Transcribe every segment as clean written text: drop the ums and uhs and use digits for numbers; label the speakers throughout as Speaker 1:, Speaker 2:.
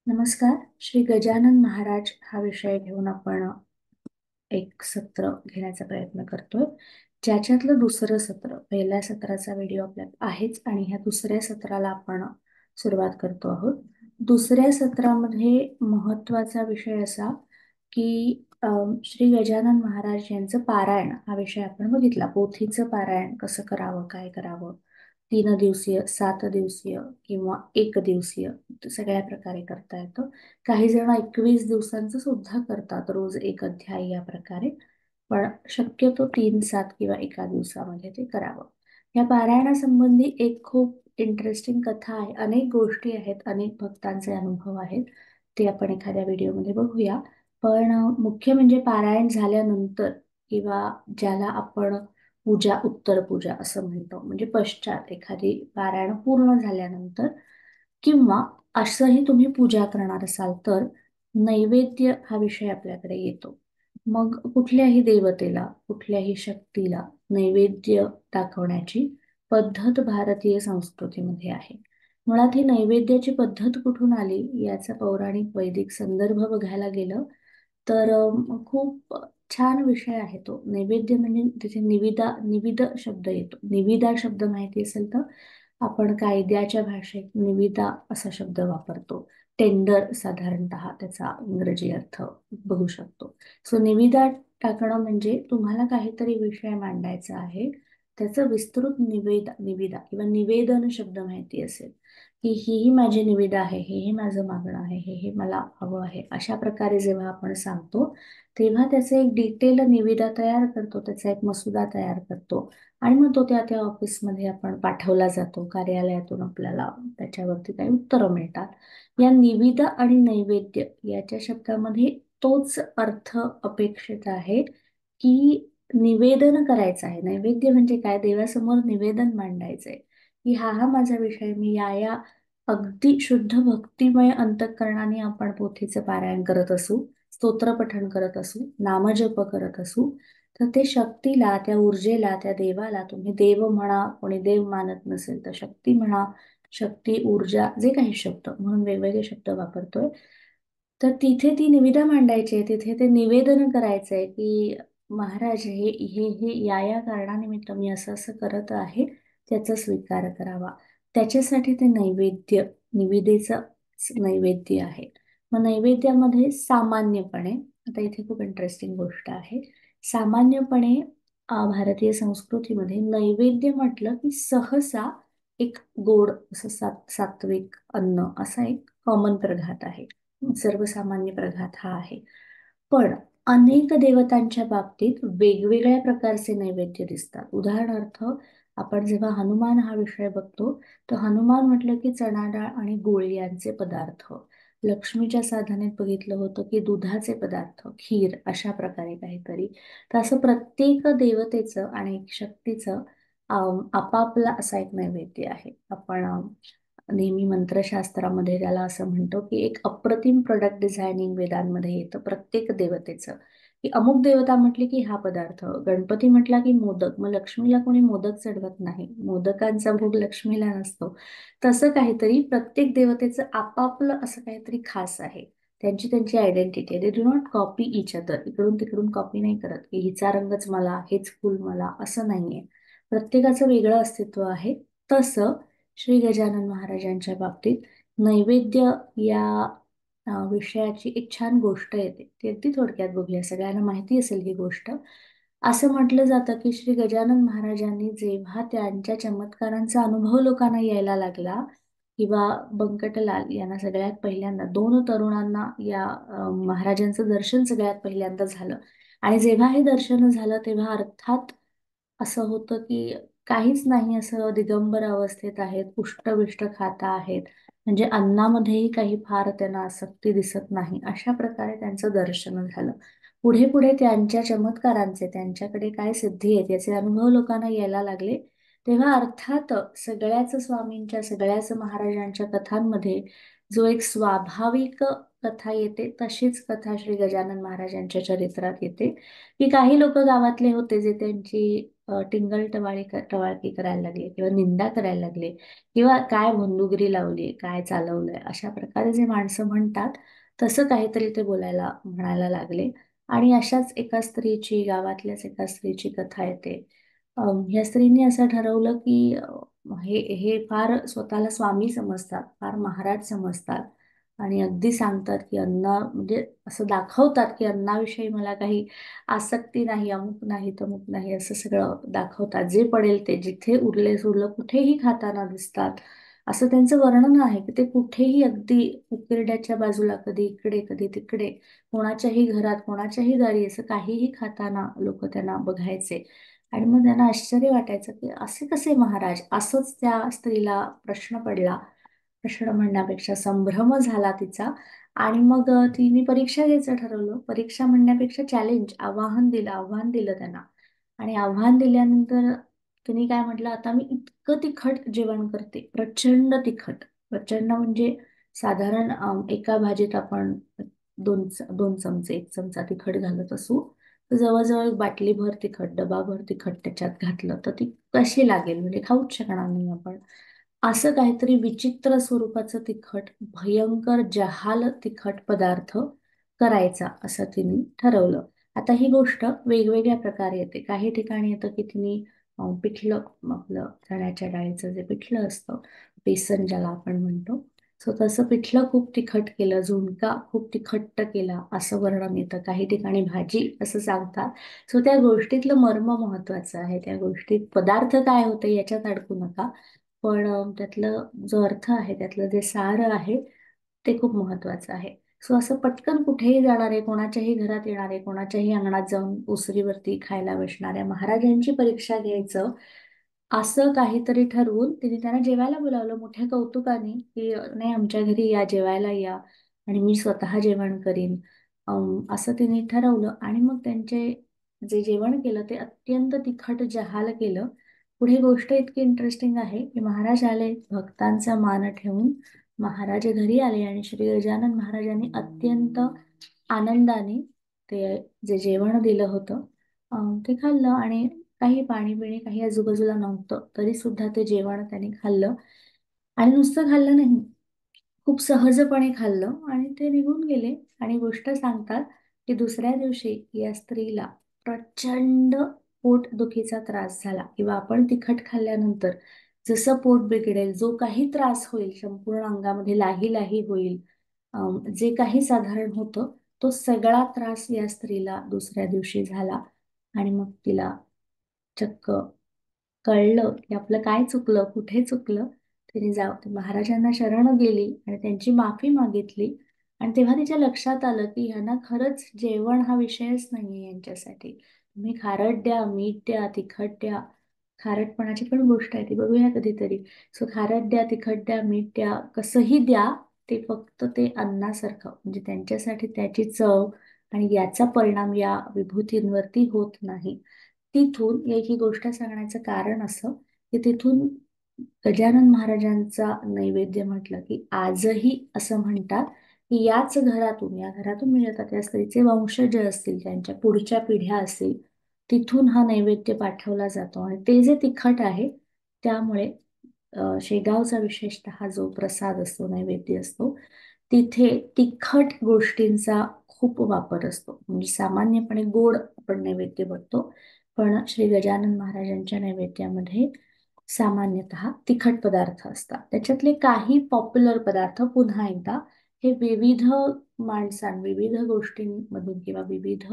Speaker 1: नमस्कार. श्री गजानन महाराज हा विषय घेऊन आपण एक सत्र घेण्याचा प्रयत्न करतोय. ज्याच्यातलं दुसरं सत्र, पहिल्या सत्राचा व्हिडिओ आपल्यात आहेच आणि ह्या दुसऱ्या सत्राला आपण सुरुवात करतो आहोत. दुसऱ्या सत्रामध्ये महत्वाचा विषय असा की श्री गजानन महाराज यांचं पारायण हा विषय आपण बघितला. पोथीचं पारायण कसं करावं, काय करावं, 3 दिवसीय, 7 दिवसीय किंवा 1 दिवसीय सगळ्या प्रकारे करता येतं. काही जण 21 दिवसांचं सुद्धा करतात, रोज एक अध्याय या प्रकारे. पण शक्यतो 3, 7 किंवा 1 दिवसामध्ये ते करावं. या पारायणासंबंधी एक खूप इंटरेस्टिंग कथा आहे. अनेक गोष्टी आहेत, अनेक भक्तांचे अनुभव आहेत. ते आपण एखाद्या व्हिडिओमध्ये बघूया. पण मुख्य म्हणजे पारायण झाल्यानंतर किंवा ज्याला आपण पूजा, उत्तर पूजा असं म्हणतो, म्हणजे पश्चात एखादी पारायण पूर्ण झाल्यानंतर किंवा असंही तुम्ही पूजा करणार असाल तर नैवेद्य हा विषय आपल्याकडे येतो. मग कुठल्याही देवतेला, कुठल्याही शक्तीला नैवेद्य दाखवण्याची पद्धत भारतीय संस्कृतीमध्ये आहे. मुळात ही नैवेद्याची पद्धत कुठून आली याचा पौराणिक वैदिक संदर्भ बघायला गेलं तर खूप छान विषय आहे तो. नैवेद्य म्हणजे तिथे निविदा, निविद शब्द येतो. निविदा शब्द माहिती असेल तर आपण कायद्याच्या भाषेत निविदा असा शब्द वापरतो. टेंडर साधारणतः त्याचा इंग्रजी अर्थ बघू शकतो. सो निविदा टाकणं म्हणजे तुम्हाला काहीतरी विषय मांडायचा आहे, त्याचं विस्तृत निविदा किंवा निवेदन शब्द माहिती असेल की ही माझी निविदा आहे, हे माझं मागणं आहे, हे मला हवं आहे, अशा प्रकारे जेव्हा आपण सांगतो तेव्हा त्याचं एक डिटेल निविदा तयार करतो, त्याचा एक मसुदा तयार करतो आणि मग तो त्या त्या ऑफिसमध्ये आपण पाठवला जातो. कार्यालयातून आपल्याला त्याच्यावरती काही उत्तरं मिळतात. या निविदा आणि नैवेद्य याच्या शब्दामध्ये तोच अर्थ अपेक्षित आहे की निवेदन करायचं आहे. नैवेद्य म्हणजे काय? देवासमोर निवेदन मांडायचंय की हा माझा विषय, मी या अगदी शुद्ध भक्तिमय अंतःकरणाने आपण पोथीचं पारायण करत असू, स्तोत्रपठण करत असू, नामजप करत असू, तर ते शक्तीला, त्या ऊर्जेला, त्या देवाला, तुम्ही देव म्हणा, कोणी देव मानत नसेल तर शक्ती म्हणा, शक्ती, ऊर्जा, जे काही शब्द म्हणून वेगवेगळे शब्द वापरतोय, तर तिथे ती निविदा मांडायची आहे. तिथे ते निवेदन करायचंय की महाराज, हे हे हे या कारणानिमित्त मी असं असं करत आहे, त्याचा स्वीकार करावा. त्याच्यासाठी ते नैवेद्य, निविदेचं नैवेद्य आहे. मग नैवेद्यामध्ये सामान्यपणे, आता इथे खूप इंटरेस्टिंग गोष्ट आहे, सामान्यपणे भारतीय संस्कृतीमध्ये नैवेद्य म्हटलं की सहसा एक गोड असं सात्विक अन्न असा एक कॉमन प्रघात आहे, सर्वसामान्य प्रघात हा आहे. पण अनेक देवतांच्या बाबतीत वेगवेगळ्या प्रकारचे नैवेद्य दिसतात. उदाहरणार्थ, आपण जेव्हा हनुमान हा विषय बघतो तर हनुमान म्हटलं की चणा डाळ आणि गुळ यांचे पदार्थ. लक्ष्मीच्या साधनेत बघितलं होतं की दुधाचे पदार्थ, खीर, अशा प्रकारे काहीतरी. तर असं प्रत्येक देवतेचं आणि शक्तीचं आपापला असा एक नैवेद्य आहे. आपण नेहमी मंत्रशास्त्रामध्ये त्याला असं म्हणतो की एक अप्रतिम प्रोडक्ट डिझायनिंग वेदांमध्ये येतं प्रत्येक देवतेचं, की अमुक देवता म्हटली की हा पदार्थ. गणपती म्हटला की मोदक, मग लक्ष्मीला कोणी मोदक चढवत नाही, मोदकांचा भोग लक्ष्मीला नसतो. तसं काहीतरी प्रत्येक देवतेचं आपापलं असं काहीतरी खास आहे, त्यांची त्यांची आयडेंटिटी आहे. They do not copy each other. इकडून तिकडून कॉपी नाही करत की हिचा रंगच मला, हेच फूल मला, असं नाहीये. प्रत्येकाचं वेगळं अस्तित्व आहे. तसं श्री गजानन महाराजांच्या बाबतीत नैवेद्य या विषयाची एक छान गोष्ट येते. ती अगदी थोडक्यात बघूया, सगळ्यांना माहिती असेल ही गोष्ट. असं म्हटलं जातं की श्री गजानन महाराजांनी जेव्हा त्यांच्या चमत्कारांचा अनुभव लोकांना यायला लागला, किंवा बंकटलाल यांना सगळ्यात पहिल्यांदा, दोन तरुणांना या महाराजांचं दर्शन सगळ्यात पहिल्यांदा झालं. आणि जेव्हा हे दर्शन झालं तेव्हा अर्थात असं होतं की काहीच नाही, असं दिगंबर अवस्थेत आहेत, उष्टविष्ट खाता आहेत, म्हणजे अन्नामध्येही काही फार त्यांना आसक्ती दिसत नाही, अशा प्रकारे त्यांचं दर्शन झालं. पुढे पुढे त्यांच्या चमत्कारांचे, त्यांच्याकडे काय सिद्धी आहेत याचे अनुभव लोकांना यायला लागले. तेव्हा अर्थात सगळ्याच स्वामींच्या, सगळ्याच महाराजांच्या कथांमध्ये जो एक स्वाभाविक कथा येते, तशीच कथा श्री गजानन महाराजांच्या चरित्रात येते. की काही लोक गावातले होते जे त्यांची टिंगल टवाळकी करायला लागले किंवा निंदा करायला लागले किंवा काय भोंदूगिरी लावली, काय चालवलंय, अशा प्रकारे जे माणसं म्हणतात तसं काहीतरी ते म्हणायला लागले. आणि अशाच एका स्त्रीची, गावातल्याच एका स्त्रीची कथा येते. ह्या स्त्रीने असं ठरवलं की हे हे फार स्वतःला स्वामी समजतात, फार महाराज समजतात आणि अगदी सांगतात की म्हणजे असं दाखवतात की अन्नाविषयी मला काही आसक्ती नाही, अमुक नाही, तमुक नाही, असं सगळं दाखवतात. जे पडेल ते, जिथे उरले सुरलं कुठेही खाताना दिसतात. असं त्यांचं वर्णन आहे की ते कुठेही अगदी उकिरड्याच्या बाजूला, कधी इकडे कधी तिकडे, कोणाच्याही घरात, कोणाच्याही दारी असं काहीही खाताना लोक त्यांना बघायचे. आणि मग त्यांना आश्चर्य वाटायचं की असे कसे महाराज. असंच त्या स्त्रीला प्रश्न पडला. प्रश्न म्हणण्यापेक्षा संभ्रम झाला तिचा. आणि मग तिने परीक्षा घ्यायचं ठरवलं. परीक्षा म्हणण्यापेक्षा चॅलेंज, आव्हान दिलं त्यांना. आणि आव्हान दिल्यानंतर तिने काय म्हटलं, आता मी इतकं तिखट जेवण करते, प्रचंड तिखट. प्रचंड म्हणजे साधारण एका भाजीत आपण दोन चमचे, एक चमचा तिखट घालत असू, तर जवळजवळ एक बाटलीभर तिखट, डबाभर तिखट त्याच्यात घातलं तर ती कशी लागेल, म्हणजे खाऊच शकणार नाही आपण. असं काहीतरी विचित्र स्वरूपाचं तिखट, भयंकर जहाल तिखट पदार्थ करायचा असं तिने ठरवलं. आता ही गोष्ट वेगवेगळ्या प्रकारे येते. काही ठिकाणी येतं की तिने पिठलं, आपलं चण्याच्या डाळीचं जे पिठलं असतं, बेसन ज्याला आपण म्हणतो, सो तसं पिठलं खूप तिखट केलं, झुणका खूप तिखट्ट केला, असं वर्णन येतं. काही ठिकाणी भाजी असं सांगतात. सो त्या गोष्टीतलं मर्म महत्वाचं आहे. त्या गोष्टीत पदार्थ काय होते याच्यात अडकू नका, पण त्यातलं जो अर्थ आहे, त्यातलं जे सार आहे, ते खूप महत्वाचं आहे. सो असं पटकन कुठेही जाणारे, कोणाच्याही घरात येणारे, कोणाच्याही अंगणात जाऊन उसरीवरती खायला बसणाऱ्या महाराजांची परीक्षा घ्यायचं, असं काहीतरी ठरवून तिने त्यांना जेवायला बोलावलं मोठ्या कौतुकाने की नाही, आमच्या घरी या, जेवायला या आणि मी स्वतः जेवण करीन. असं तिने ठरवलं. आणि मग त्यांचे जे जेवण केलं ते अत्यंत तिखट जहाल केलं. पुढे गोष्ट इतकी इंटरेस्टिंग आहे की महाराज आले, भक्तांचा मान ठेवून महाराज घरी आले आणि श्री गजानन महाराजांनी अत्यंत आनंदाने ते जे जेवण दिलं होतं ते खाल्लं. आणि काही पाणी पिणे काही आजूबाजूला नव्हतं तरी सुद्धा ते जेवण त्याने खाल्लं. आणि नुसतं खाल्लं नाही, खूप सहजपणे खाल्लं आणि ते निघून गेले. आणि गोष्ट सांगतात की दुसऱ्या दिवशी या स्त्रीला प्रचंड पोटदुखीचा त्रास झाला, किंवा आपण तिखट खाल्ल्यानंतर जसं पोट बिघडेल, जो काही त्रास होईल, संपूर्ण अंगामध्ये लाही लाही होईल, जे काही साधारण होतं, तो सगळा त्रास या स्त्रीला दुसऱ्या दिवशी झाला. आणि मग तिला चक्क कळलं की आपलं काय चुकलं, कुठे चुकलं. तिने महाराजांना शरण गेली आणि त्यांची माफी मागितली. आणि तेव्हा तिच्या लक्षात आलं की ह्यांना खरंच जेवण हा विषयच नाहीये यांच्यासाठी. तुम्ही खारट द्या, मीठ द्या, तिखट द्या. खारटपणाची पण गोष्ट आहे, ती बघूया कधीतरी. सो खारट द्या, तिखट द्या, मीठ द्या, कसंही द्या, ते फक्त ते अन्नासारखं, म्हणजे त्यांच्यासाठी त्याची चव आणि याचा परिणाम या विभूतींवरती होत नाही. तिथून ही गोष्ट सांगण्याचं कारण असं की तिथून गजानन महाराजांचा नैवेद्य म्हटलं की आजही असं म्हणतात की याच घरातून, या घरातून मिळतात, त्या स्त्रीचे वंशज असतील, त्यांच्या पुढच्या पिढ्या असतील, तिथून हा नैवेद्य पाठवला जातो. आणि ते जे तिखट आहे, त्यामुळे शेगावचा विशेषतः जो प्रसाद असतो, नैवेद्य असतो, तिथे तिखट गोष्टींचा खूप वापर असतो. म्हणजे सामान्यपणे गोड आपण नैवेद्य बघतो, पण श्री गजानन महाराजांच्या नैवेद्यामध्ये सामान्यतः तिखट पदार्थ असतात. त्याच्यातले काही पॉप्युलर पदार्थ पुन्हा एकदा हे विविध विविध गोष्टींमधून किंवा विविध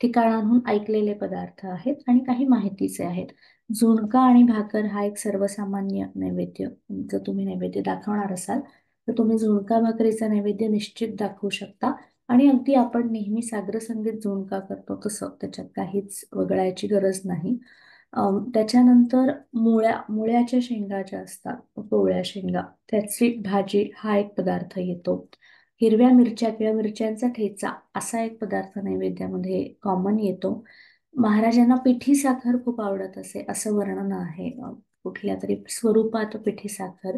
Speaker 1: ठिकाणांहून ऐकलेले पदार्थ आहेत आणि काही माहितीचे आहेत. झुणका आणि भाकर हा एक सर्वसामान्य नैवेद्य. जर तुम्ही नैवेद्य दाखवणार असाल तर तुम्ही झुणका भाकरीचा नैवेद्य निश्चित दाखवू शकता. आणि अगदी आपण नेहमी साग्र संगीत झुणका करतो तसं, त्याच्यात काहीच वगळायची गरज नाही. त्याच्यानंतर मुळ्याच्या शेंगा ज्या असतात, कोवळ्या शेंगा, त्याची भाजी हा एक पदार्थ येतो. हिरव्या मिरच्या किंवा मिरच्यांचा ठेचा असा एक पदार्थ नैवेद्यामध्ये कॉमन येतो. महाराजांना पिठी साखर खूप आवडत असे असं वर्णन आहे, कुठल्या तरी स्वरूपात पिठी साखर.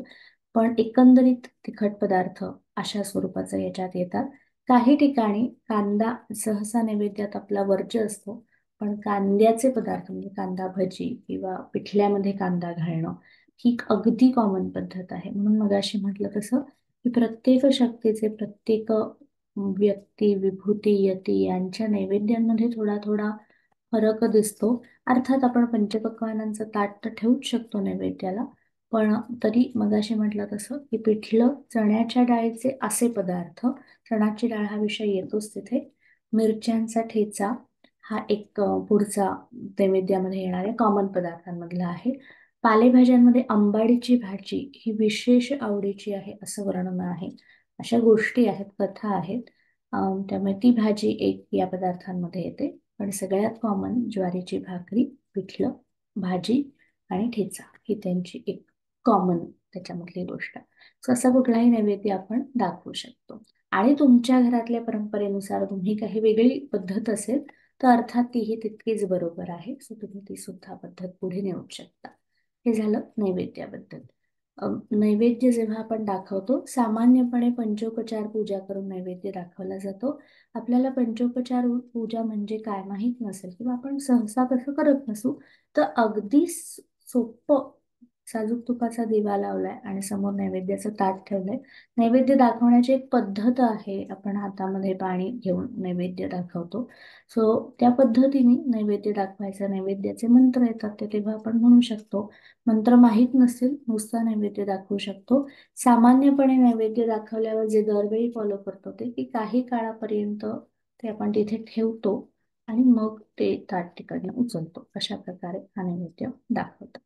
Speaker 1: पण एकंदरीत तिखट पदार्थ अशा स्वरूपाचं याच्यात येतात. काही ठिकाणी कांदा सहसा नैवेद्यात आपला वर्ज्य असतो, पण कांद्याचे पदार्थ म्हणजे कांदा भजी किंवा पिठल्यामध्ये कांदा घालणं ही एक अगदी कॉमन पद्धत आहे. म्हणून मगाशी म्हटलं तसं की प्रत्येक शक्तीचे प्रत्येक व्यक्ती विभूती यती यांच्या नैवेद्यांमध्ये थोडा थोडा फरक दिसतो. अर्थात आपण पंचपक्वान्नांचं ताट तर ठेवूच शकतो नैवेद्याला, पण तरी मगाशी म्हटलं तसं की पिठलं चण्याच्या डाळीचे असे पदार्थ, चणाची डाळ हा विषय येतोच तिथे. मिरच्यांचा ठेचा हा एक पुढचा नैवेद्यामध्ये येणाऱ्या कॉमन पदार्थांमधला आहे. पालेभाज्यांमध्ये आंबाडीची भाजी ही विशेष आवडीची आहे असं वर्णन आहे. अशा गोष्टी आहेत, कथा आहेत. त्यामुळे ती भाजी एक या पदार्थांमध्ये येते. पण सगळ्यात कॉमन ज्वारीची भाकरी, पिठलं, भाजी आणि ठेचा ही त्यांची एक कॉमन त्याच्यामधली गोष्ट. सो असा कुठलाही नैवेद्य आपण दाखवू शकतो. आणि तुमच्या घरातल्या परंपरेनुसार तुम्ही काही वेगळी पद्धत असेल तर अर्थात तीही तितकीच बरोबर आहे. सो तुम्ही ती सुद्धा पद्धत पुढे नेऊ शकता. हे झालं नैवेद्याबद्दल. नैवेद्य जेव्हा आपण दाखवतो, सामान्यपणे पंचोपचार पूजा करून नैवेद्य दाखवला जातो. आपल्याला पंचोपचार पूजा म्हणजे काय माहीत नसेल किंवा आपण सहसा कसं करत नसू, तर अगदी सोपं साजूक तुपाचा दिवा लावलाय आणि समोर नैवेद्याचं ताट ठेवलंय. नैवेद्य दाखवण्याची एक पद्धत आहे. आपण हातामध्ये पाणी घेऊन नैवेद्य दाखवतो. सो त्या पद्धतीने नैवेद्य दाखवायचा. नैवेद्याचे मंत्र येतात ते तेव्हा आपण म्हणू शकतो. मंत्र माहीत नसेल नुसता नैवेद्य दाखवू शकतो. सामान्यपणे नैवेद्य दाखवल्यावर जे दरवेळी फॉलो करतो ते की काही काळापर्यंत ते आपण तिथे ठेवतो आणि मग ते ताट ठिकाणी उचलतो. अशा प्रकारे हा नैवेद्य दाखवतो.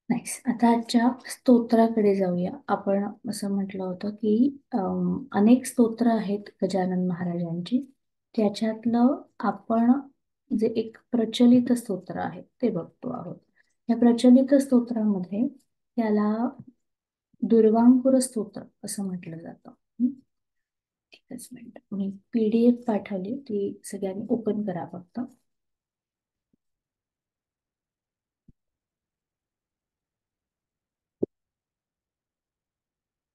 Speaker 1: नाईस. आता आजच्या स्तोत्राकडे जाऊया. आपण असं म्हटलं होतं की अनेक स्तोत्र आहेत गजानन महाराजांची. त्याच्यातलं आपण जे एक प्रचलित स्तोत्र आहे ते बघतो आहोत. या प्रचलित स्तोत्रामध्ये त्याला दुर्वांकुर स्तोत्र असं म्हटलं जातं. एकच मिनिट, मी PDF पाठवली, ती सगळ्यांनी ओपन करा फक्त.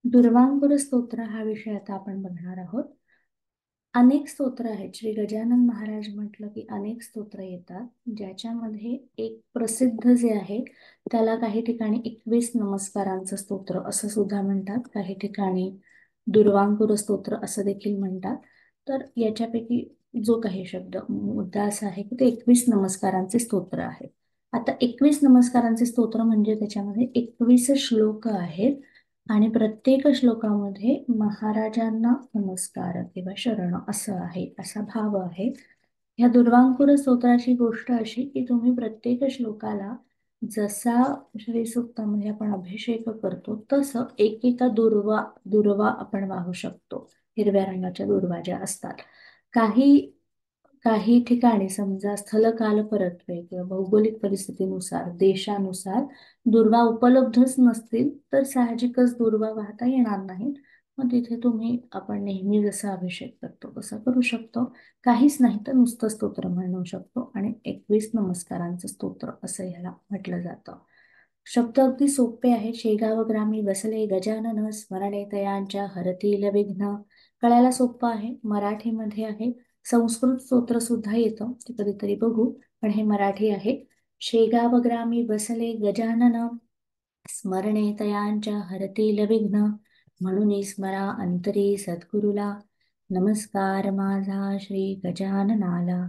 Speaker 1: दुर्वांकुर स्तोत्र हा विषय आता आपण बघणार आहोत. अनेक स्तोत्र आहेत. श्री गजानन महाराज म्हटलं की अनेक स्तोत्र येतात, ज्याच्यामध्ये एक प्रसिद्ध जे आहे त्याला काही ठिकाणी 21 नमस्कारांचं स्तोत्र असं सुद्धा म्हणतात, काही ठिकाणी दुर्वांकुर स्तोत्र असं देखील म्हणतात. तर याच्यापैकी जो काही शब्द मुद्दा असा आहे की ते 21 नमस्कारांचे स्तोत्र आहे. आता 21 नमस्कारांचे स्तोत्र म्हणजे त्याच्यामध्ये 21 श्लोक आहेत आणि प्रत्येक श्लोकामध्ये महाराजांना नमस्कार किंवा शरण असं आहे, असा भाव आहे. या दुर्वांकुर स्तोत्राची गोष्ट अशी की तुम्ही प्रत्येक श्लोकाला जसा श्री सूक्तामध्ये आपण अभिषेक करतो तसं एकेका दुर्वा दुर्वा आपण वाहू शकतो. हिरव्या रंगाच्या दुर्वा ज्या असतात. काही काही ठिकाणी समजा स्थलकाल परत्वे किंवा भौगोलिक परिस्थितीनुसार देशानुसार दुर्वा उपलब्धच नसतील तर साहजिकच दुर्वा वाहता येणार नाहीत. मग तिथे तुम्ही आपण नेहमी जसा अभिषेक करतो तसा करू शकतो. काहीच नाही तर नुसतं स्तोत्र म्हणू शकतो आणि 21 नमस्कारांचं स्तोत्र असं ह्याला म्हटलं जातं. शब्द अगदी सोपे आहे. शेगाव ग्रामी बसले गजानन स्मरणे तयांच्या हरतील विघ्न. कळायला सोपं आहे. मराठीमध्ये आहे. संस्कृत स्तोत्र सुद्धा येतं, ते कधीतरी बघू, पण हे मराठी आहे. शेगाव ग्रामी बसले गजानन स्मरणे तयांच्या हरतील विघ्न. म्हणून स्मरा अंतरी सद्गुरुला. नमस्कार माझा श्री गजाननाला.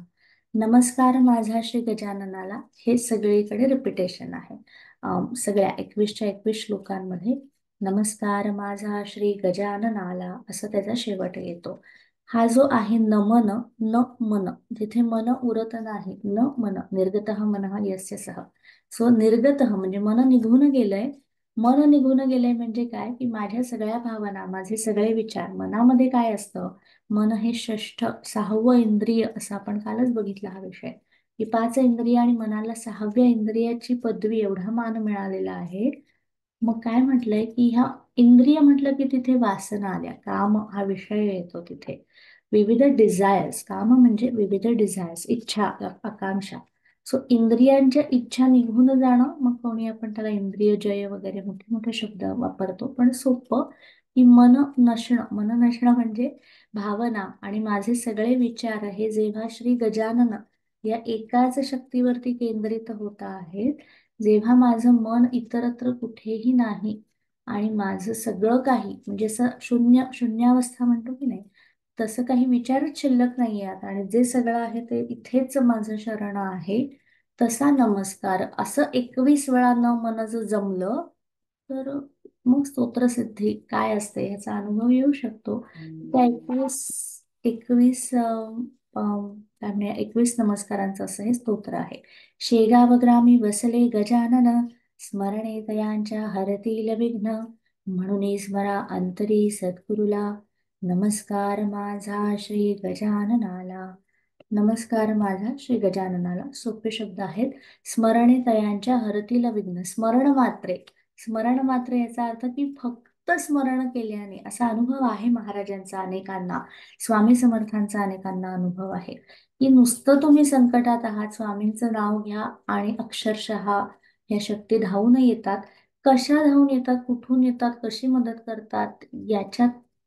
Speaker 1: नमस्कार माझा श्री गजाननाला हे सगळीकडे रिपिटेशन आहे. सगळ्या 21च्या 21 श्लोकांमध्ये नमस्कार माझा श्री गजाननाला असं त्याचा शेवट येतो. हा जो आहे नमन, न मन, जिथे मन उरत नाही, न मन निर्गतः मनः यस्य सः. सो निर्गतः म्हणजे मन निघून गेलंय. मन निघून गेलंय म्हणजे काय की माझ्या सगळ्या भावना, माझे सगळे विचार, मनामध्ये काय असतं, मन हे षष्ठ 6वं इंद्रिय असं आपण कालच बघितला हा विषय की 5 इंद्रिय आणि मनाला 6व्या इंद्रियाची पदवी एवढा मान मिळालेला आहे. मग काय म्हटलंय की ह्या इंद्रिय म्हटलं की तिथे वासना आल्या, काम हा विषय येतो तिथे. विविध डिझायर्स, काम म्हणजे विविध डिझायर्स, इच्छा, आकांक्षा. सो इंद्रियांच्या इच्छा निघून जाणं, मग कोणी आपण त्याला इंद्रिय जय वगैरे मोठे मोठे शब्द वापरतो, पण सोपं की मन नसणं. मन नसणं म्हणजे भावना आणि माझे सगळे विचार हे जेव्हा श्री गजानन या एकाच शक्तीवरती केंद्रित होत आहेत. जेव्हा माझं मन इतरत्र कुठेही नाही आणि माझं सगळं काही म्हणजे असं शून्यावस्था म्हणतो की नाही, तसं काही विचारच शिल्लक नाही आहेत आणि जे सगळं आहे ते इथेच माझं शरण आहे, तसा नमस्कार असं 21 वेळा न मन जर जमलं तर मग स्तोत्रसिद्धी काय असते याचा अनुभव येऊ शकतो. त्या 21 काय म्हणूया 21 नमस्कारांचं असं हे स्तोत्र आहे. शेगावग्रामी बसले गजानन, स्मरणे तयांच्या हरतील विघ्न, म्हणून स्मरा अंतरी सद्गुरुला, नमस्कार माझा श्री गजाननाला. नमस्कार माझा श्री गजाननाला. सोपे शब्द आहेत. स्मरणे तयांच्या हरतील विघ्न. स्मरण मात्रे याचा अर्थ की फक्त स्मरण केल्याने असा अनुभव आहे महाराजांचा अनेकांना, स्वामी समर्थांचा अनेकांना अनुभव आहे की नुसतं तुम्ही संकटात आहात, स्वामींचं नाव घ्या आणि अक्षरशः या शक्ती धावून येतात. कशा धावून येतात, कुठून येतात, कशी मदत करतात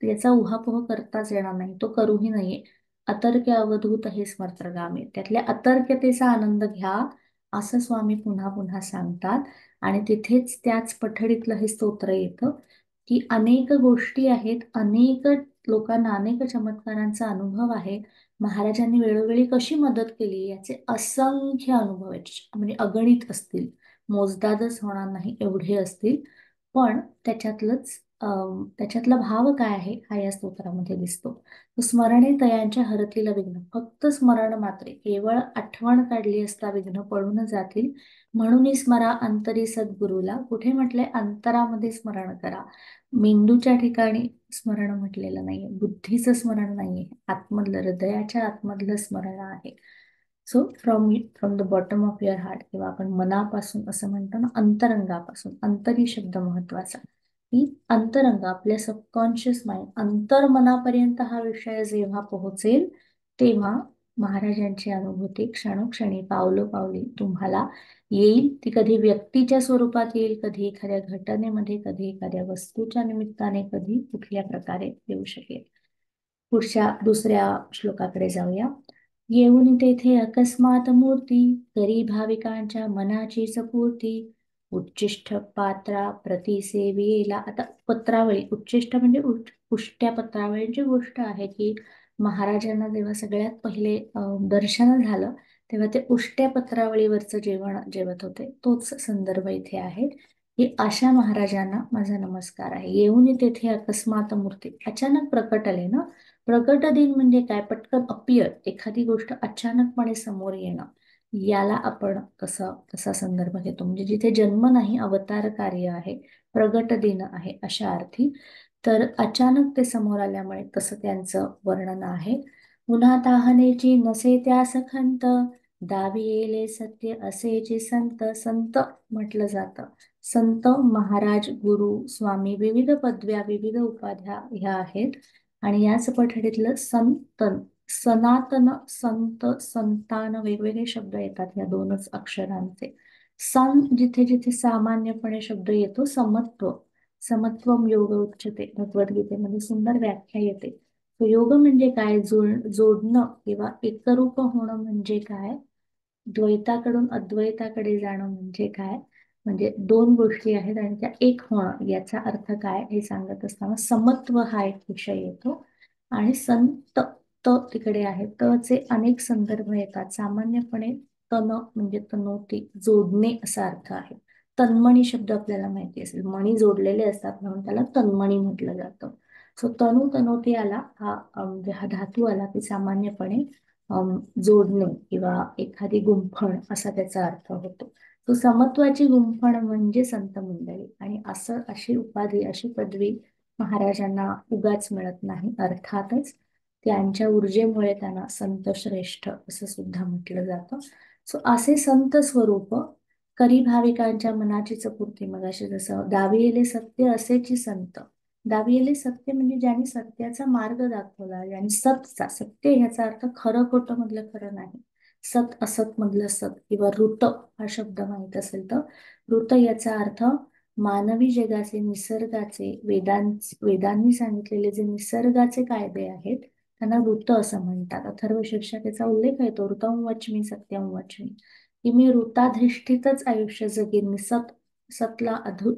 Speaker 1: याचा उहापोह करताच येणार नाही, तो करूही नाहीये. अतर्क्य अवधूत हे स्मर्त्रगामी, त्यातल्या अतर्क्यतेचा आनंद घ्या असं स्वामी पुन्हा पुन्हा सांगतात. आणि तिथेच त्याच पठडीतलं हे स्तोत्र येतं की अनेक गोष्टी आहेत, अनेक लोकांना अनेक चमत्कारांचा अनुभव आहे, महाराजांनी वेळोवेळी कशी मदत केली याचे असंख्य अनुभव आहेत, म्हणजे अगणित असतील, मोजदादच होणार नाही एवढे असतील. पण त्याच्यातला भाव काय आहे हा या स्तोत्रामध्ये दिसतो. स्मरणे तयांच्या हरतील विघ्न, फक्त स्मरण मात्रे, केवळ आठवण काढली असता विघ्न पळून जातील. म्हणून स्मरा अंतरी सद्गुरूला. कुठे म्हटलंय? अंतरामध्ये स्मरण करा. मेंदूच्या ठिकाणी स्मरण म्हटलेलं नाहीये, बुद्धीचं स्मरण नाहीये, आतमधलं, हृदयाच्या आतमधलं स्मरण आहे. So from the bottom of your heart, किंवा आपण मनापासून असं म्हणतो ना, अंतरंगापासून. अंतरी शब्द महत्वाचा की अंतरंग, आपल्या सबकॉन्शियस माइंड, अंतर्मनापर्यंत हा विषय जेव्हा पोहोचेल तेव्हा महाराजांची अनुभूती क्षणोक्षणी पावलोपावली तुम्हाला येईल. ती कधी व्यक्तीच्या स्वरूपात येईल, कधी एखाद्या घटनेमध्ये, कधी एखाद्या वस्तूच्या निमित्ताने, कधी कुठल्या प्रकारे येऊ शकेल. पुढच्या दुसऱ्या श्लोकाकडे जाऊया. येऊन तेथे अकस्मात मूर्ती, करी भाविकांच्या मनाची पूर्ती, उच्चिष्ट पात्रा प्रति सेवियेला. आता पत्रावळी, उच्चिष्ट म्हणजे उष्ट्या पत्रावळीची गोष्ट आहे की महाराजांना जेव्हा सगळ्यात पहिले दर्शन झालं तेव्हा ते उष्ट्या पत्रावळीवरचं जेवण जेवत होते. तोच संदर्भ इथे आहे की अशा महाराजांना माझा नमस्कार आहे. येऊन तेथे अकस्मात मूर्ती, अचानक प्रकट आले ना. प्रकट दिन म्हणजे काय? पटकन अपियर, एखादी गोष्ट अचानकपणे समोर येणं, याला आपण तसा संदर्भ घेतो. म्हणजे जिथे जन्म नाही, अवतार कार्य आहे, प्रगट दिन आहे अशा अर्थी. तर अचानक ते समोर आल्यामुळे तसं त्यांचं वर्णन आहे. उन्हा ताहनेची नसे त्यास खंत, दावी येले सत्य असेची संत. संत म्हटलं जातं. संत, महाराज, गुरु, स्वामी, विविध पदव्या, विविध उपाध्या ह्या आहेत. आणि याच पठडीतलं संतन, सनातन, संत, संतान, वेगवेगळे शब्द येतात या दोनच अक्षरांचे. सं जिथे जिथे सामान्यपणे शब्द येतो, समत्व, समत्वम योग उच्यते, भगवद्गीतेमध्ये सुंदर व्याख्या येते. तो योग म्हणजे काय? जोडणं किंवा एकरूप होणं म्हणजे काय? द्वैताकडून अद्वैताकडे जाणं म्हणजे काय? म्हणजे दोन गोष्टी आहेत आणि त्या एक होणं, याचा अर्थ काय हे सांगत असताना समत्व हा एक विषय येतो. आणि संत, तिकडे आहे. चे अनेक संदर्भ येतात. सामान्यपणे तन म्हणजे तनोती, जोडणे असा अर्थ आहे. तन्मणी शब्द आपल्याला माहिती असेल, मणी जोडलेले असतात म्हणून त्याला तन्मणी म्हटलं जातं. सो तनु तनोती आला हा म्हणजे हा धातू आला की सामान्यपणे जोडणे किंवा एखादी गुंफण असा त्याचा अर्थ होतो. तो समत्वाची गुंफण म्हणजे संत मंडळी. आणि अशी उपाधी, अशी पदवी महाराजांना उगाच मिळत नाही. अर्थातच त्यांच्या ऊर्जेमुळे त्यांना संत श्रेष्ठ असं सुद्धा म्हटलं जातं. सो असे संत स्वरूप, करी भाविकांच्या मनाची चपूर्ती. मग असे जसं दाविले सत्य असेची संत. दाविले सत्य म्हणजे ज्यांनी सत्याचा मार्ग दाखवला, ज्यांनी सत्य ह्याचा अर्थ खरं खोटं मधलं खरं नाही, सत असत मधलं सत, किंवा ऋत हा शब्द माहित असेल तर ऋत याचा अर्थ मानवी जगाचे, निसर्गाचे, वेदांनी सांगितलेले जे निसर्गाचे कायदे आहेत त्यांना ऋत असं म्हणतात. अथर्वशीर्षकेचा उल्लेख आहे तो, ऋतं वच्मी सत्यं वच्मी, की मी ऋताधिष्ठितच आयुष्य जगीन, मी सतला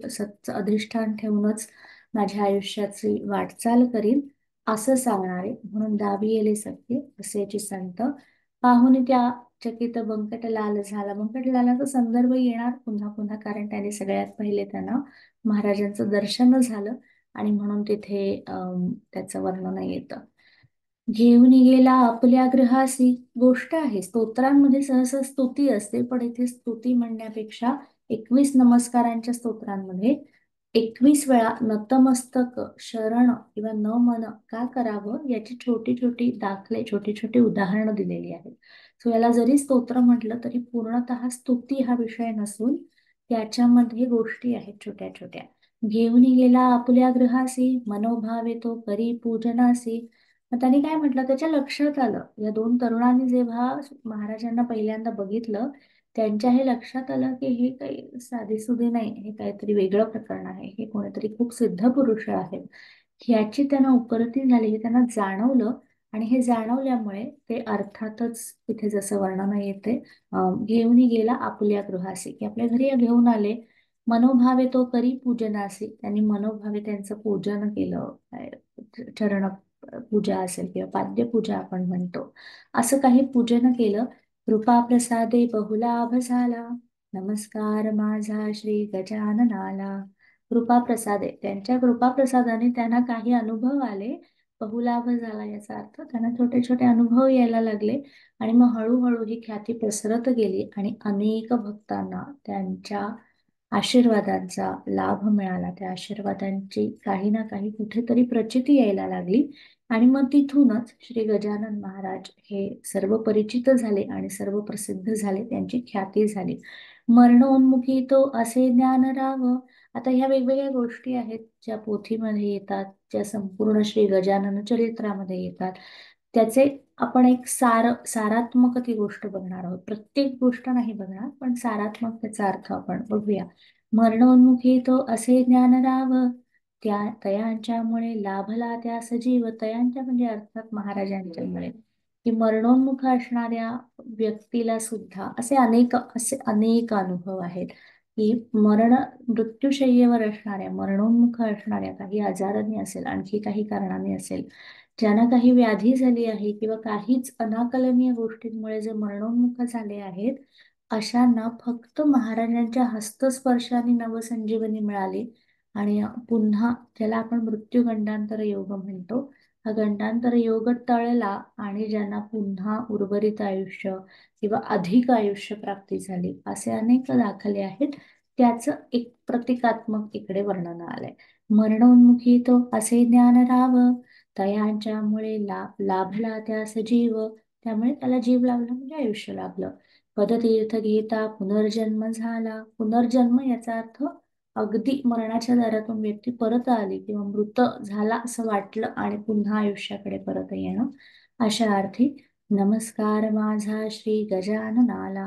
Speaker 1: सतचं अधिष्ठान ठेवूनच माझ्या आयुष्याची वाटचाल करीन असं सांगणारे, म्हणून दाबी येले सत्य असेची संत, पाहुन त्या चकित बंकटलाल झाला. बंकटलालाचा संदर्भ येणार पुन्हा पुन्हा, कारण त्याने सगळ्यात पहिले त्यांना महाराजांचं दर्शन झालं आणि म्हणून तिथे त्याचं वर्णन येतं. घेऊन गेला आपल्या गृहासी, गोष्ट आहे स्तोत्रांमध्ये सहसा स्तुती असते, पण इथे स्तुती म्हणण्यापेक्षा 21 नमस्कारांच्या स्तोत्रांमध्ये 21 वेळा नतमस्तक शरण किंवा न मन का करावं याची छोटी छोटी दाखले, छोटी छोटी उदाहरणं दिलेली आहेत. सो याला जरी स्तोत्र म्हटलं तरी पूर्णतः स्तुती हा विषय नसून त्याच्यामध्ये गोष्टी आहेत छोट्या छोट्या. घेऊन गेला आपल्या गृहासी, मनोभावे तो करी पूजनासी. मग त्यांनी काय म्हटलं, त्याच्या लक्षात आलं, या दोन तरुणांनी जेव्हा महाराजांना पहिल्यांदा बघितलं, त्यांच्या हे लक्षात आलं की हे काही साधेसुधे नाही, हे काहीतरी वेगळं प्रकरण आहे, हे कोणीतरी खूप सिद्ध पुरुष आहेत, ह्याची त्यांना उपरती झाली, हे त्यांना जाणवलं. आणि हे जाणवल्यामुळे ते अर्थातच इथे जसं वर्णन येते, घेऊन गेला आपल्या गृहासी, की आपल्या घरी घेऊन आले. मनोभावे तो करी पूजनासी, त्यांनी मनोभावे त्यांचं पूजन केलं, चरण पूजा असेल किंवा पाद्यपूजा आपण म्हणतो, असं काही पूजन केलं. कृपा प्रसादे बहुलाभ झाला, नमस्कार माझा श्री गजाननाला. कृपा प्रसादे, त्यांच्या कृपा प्रसादाने त्यांना काही अनुभव आले, बहुलाभ झाला याचा अर्थ त्यांना छोटे छोटे अनुभव यायला लागले, आणि मग हळूहळू ही ख्याती पसरत गेली आणि अनेक भक्तांना त्यांच्या आशीर्वादांचा लाभ मिळाला. त्या आशीर्वादांची काही ना काही कुठेतरी प्रचिती यायला लागली, आणि मग तिथूनच श्री गजानन महाराज हे सर्व परिचित झाले आणि सर्व प्रसिद्ध झाले, त्यांची ख्याती झाली. मरणोन्मुखी तो असे ज्ञान राव. आता ह्या वेगवेगळ्या गोष्टी आहेत ज्या पोथीमध्ये येतात, ज्या संपूर्ण श्री गजानन चरित्रामध्ये येतात, त्याचे आपण एक सारात्मक ती गोष्ट बघणार आहोत. प्रत्येक गोष्ट नाही बघणार, पण सारात्मक त्याचा अर्थ आपण बघूया. मरणोन्मुखी तो असे ज्ञान राव, त्या तयांच्यामुळे लाभला त्या सजीव. तयांच्या म्हणजे अर्थात महाराजांच्यामुळे, की मरणोन्मुख असणाऱ्या व्यक्तीला सुद्धा असे अनेक अनुभव आहेत, की मृत्यूशय्येवर असणाऱ्या, मरणोन्मुख असणाऱ्या, काही आजाराने असेल, आणखी काही कारणाने असेल, ज्यांना काही व्याधी झाली आहे किंवा काहीच अनाकलनीय गोष्टींमुळे जे मरणोन्मुख झाले आहेत, अशांना फक्त महाराजांच्या हस्तस्पर्शाने नवसंजीवनी मिळाली, आणि पुन्हा ज्याला आपण मृत्यू गंडांतर योग म्हणतो, हा गंडांतर योग टळला आणि ज्यांना पुन्हा उर्वरित आयुष्य किंवा अधिक आयुष्य प्राप्ती झाली, असे अनेक दाखले आहेत. त्याचं एक प्रतिकात्मक इकडे वर्णन आलंय. मरणोन्मुखी तो असे ज्ञान राव, तयांच्यामुळे लाभला त्यास जीव. त्यामुळे त्याला जीव लाभला म्हणजे आयुष्य लाभलं. पदतीर्थ घेता पुनर्जन्म झाला. पुनर्जन्म याचा अर्थ अगदी मरणाच्या दारातून व्यक्ती परत आली किंवा मृत झाला असं वाटलं आणि पुन्हा आयुष्याकडे परत येणं, अशा अर्थी नमस्कार माझा श्री गजाननाला.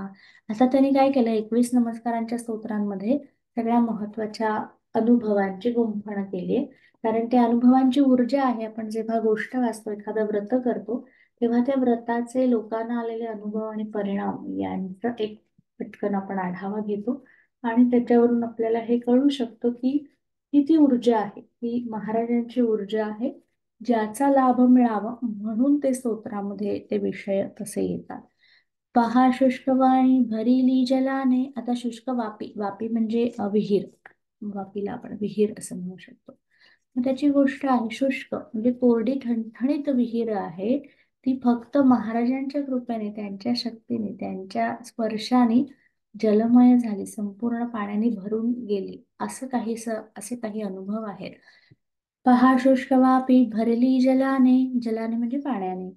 Speaker 1: आता त्यांनी काय केलं, 21 नमस्कारांच्या स्तोत्रांमध्ये सगळ्या महत्वाच्या अनुभवांची गुंफण केली, कारण त्या अनुभवांची ऊर्जा आहे. आपण जेव्हा गोष्ट वाचतो, एखादं व्रत करतो, तेव्हा त्या व्रताचे लोकांना आलेले अनुभव आणि परिणाम यांचा एक पटकन आपण आढावा घेतो, आणि त्याच्यावरून आपल्याला हे कळू शकतो की ती ऊर्जा आहे, ही महाराजांची ऊर्जा आहे, ज्याचा लाभ मिळावा म्हणून ते स्तोत्रामध्ये ते विषय तसे येतात. पहा शुष्कवाणी भरिली जलाने. आता शुष्क वापी, वापी म्हणजे विहीर, वापीला आपण विहीर असं म्हणू शकतो. मग त्याची गोष्ट आहे, शुष्क म्हणजे कोरडी ठणठणीत विहीर आहे, ती फक्त महाराजांच्या कृपेने, त्यांच्या शक्तीने, त्यांच्या स्पर्शाने जलमय झाली, संपूर्ण पाण्याने भरून गेली, असे काही अनुभव आहेत. पहा शुष्क वापी भरली जलाने, जलाने म्हणजे पाण्याने,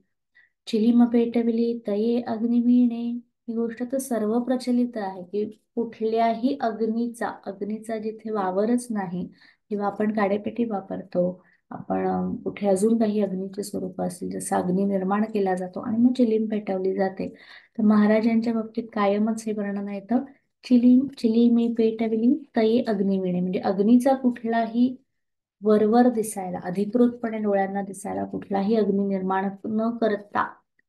Speaker 1: चिलीम पेटविली तये अग्निवीणे. ही गोष्ट तर सर्व प्रचलित आहे, की कुठल्याही अग्नीचा जिथे वावरच नाही, किंवा आपण काडेपेटी वापरतो, आपण कुठे अजून काही अग्नीचे स्वरूप असतील, जसं अग्नी निर्माण केला जातो आणि मग चिलीम पेटवली जाते, तर महाराजांच्या बाबतीत कायमच हे वर्णन येतं, चिलीमी पेटविली तये अग्निवीणे, म्हणजे अग्नीचा कुठलाही वरवर दिसायला, अधिकृतपणे डोळ्यांना दिसायला कुठलाही अग्नी निर्माण न करता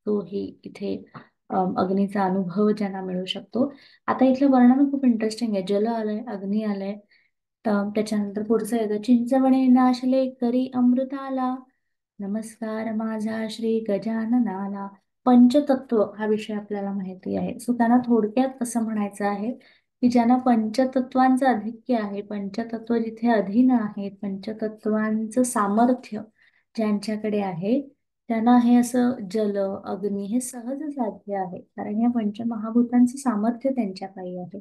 Speaker 1: तो ही इथे अग्नीचा अनुभव ज्यांना मिळू शकतो. आता इथलं वर्णन खूप इंटरेस्टिंग आहे. जल आलंय, अग्नी आलंय, तर त्याच्यानंतर पुढचं येतं, चिंचवणे नाशले करी अमृताला, नमस्कार माझा श्री गजाननाला. पंचतत्व हा विषय आपल्याला माहिती आहे. सो त्यांना थोडक्यात असं म्हणायचं आहे की ज्यांना पंचतत्वांचं आधिक्य आहे, पंचतत्व जिथे अधीन आहेत, पंचतत्वांचं सामर्थ्य ज्यांच्याकडे आहे, त्यांना हे असं जल अग्नी हे सहज साध्य आहे, कारण या पंचमहाभूतांचं सामर्थ्य त्यांच्या पायी आहे.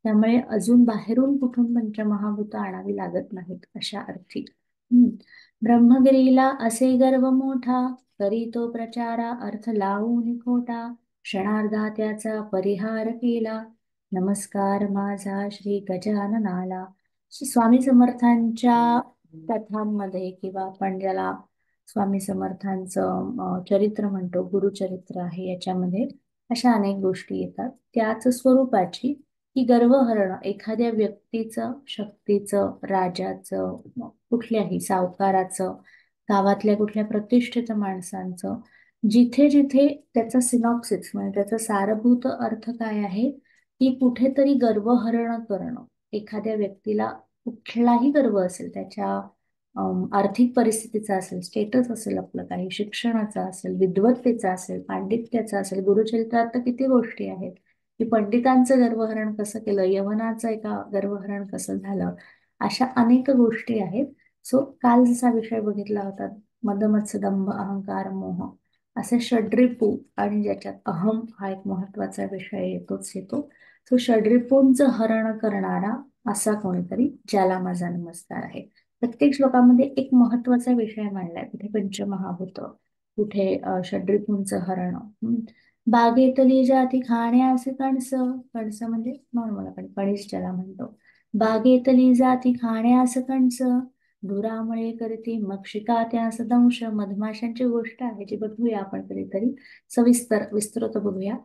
Speaker 1: त्यामुळे अजून बाहेरून कुठून पंचमहाभूत आणावी लागत नाहीत अशा अर्थी. ब्रह्मगिरीला असे गर्व मोठा, करी तो प्रचारा अर्थ लावून खोटा, क्षणार्धा त्याचा परिहार केला, नमस्कार माझा श्री गजाननाला. स्वामी समर्थांच्या कथांमध्ये किंवा आपण ज्याला स्वामी समर्थांचं चरित्र म्हणतो, गुरुचरित्र आहे, याच्यामध्ये अशा अनेक गोष्टी येतात. त्याच स्वरूपाची ही गर्वहरण एखाद्या व्यक्तीचं, शक्तीचं, राजाचं, कुठल्याही सावकाराचं, गावातल्या कुठल्या प्रतिष्ठित माणसांचं, जिथे जिथे त्याचा सिनॉप्सिस म्हणजे त्याचा सारभूत अर्थ काय आहे की कुठेतरी गर्वहरण करणं. एखाद्या व्यक्तीला कुठलाही गर्व असेल, त्याच्या आर्थिक परिस्थितीचा असेल, स्टेटस असेल, आपलं काही शिक्षणाचा असेल, विद्वत्तेचा असेल, पांडित्याचा असेल. गुरुचरित्रात तर किती गोष्टी आहेत की पंडितांचं गर्वहरण कसं केलं, यवनाचं एका गर्वहरण कसं झालं, अशा अनेक गोष्टी आहेत. सो काल जसा विषय बघितला होता, मद मत्स्य दंभ अहंकार मोह असे षड्रिपू, आणि ज्याच्यात अहम हा एक महत्वाचा विषय येतो. तो षड्रिपूंचं हरण करणारा असा कोणीतरी, ज्याला माझा नमस्कार आहे. प्रत्येक श्लोकामध्ये एक महत्वाचा विषय मांडलाय. कुठे पंचमहाभूत, कुठे षड्रिपूंचं हरण. बागेतली जाती खाण्यास कणस, कणस म्हणजे नॉर्मल आपण कणीस ज्याला म्हणतो. बागेतली जाती खाण्यास कणस, धुरामुळे करते मक्षिका त्यास दंश. मधमाशांची गोष्ट आहे, जी बघूया आपण कधीतरी सविस्तर विस्तृत बघूया.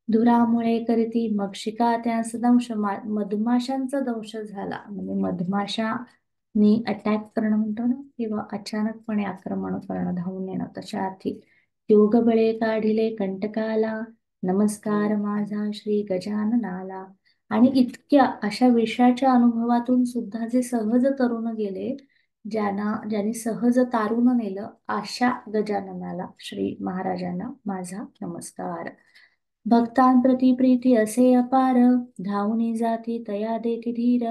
Speaker 1: धुरामुळे करती मक्षिका त्यास दंश, मधमाशांचा दंश झाला म्हणजे मधमाशांनी अटॅक करणं म्हणतो ना, किंवा अचानकपणे आक्रमण करणं, धावून येणं, तशा अर्थी. योग बळे काढिले कंटकाला, नमस्कार माझा श्री गजाननाला. आणि इतक्या अशा विषयाच्या अनुभवातून सुद्धा जे सहज तरुण गेले, ज्यांनी सहज तारून नेलं, अशा गजाननाला, श्री महाराजांना माझा नमस्कार. भक्तांप्रती प्रीती असे अपार, धावून जाती तया देती धीर,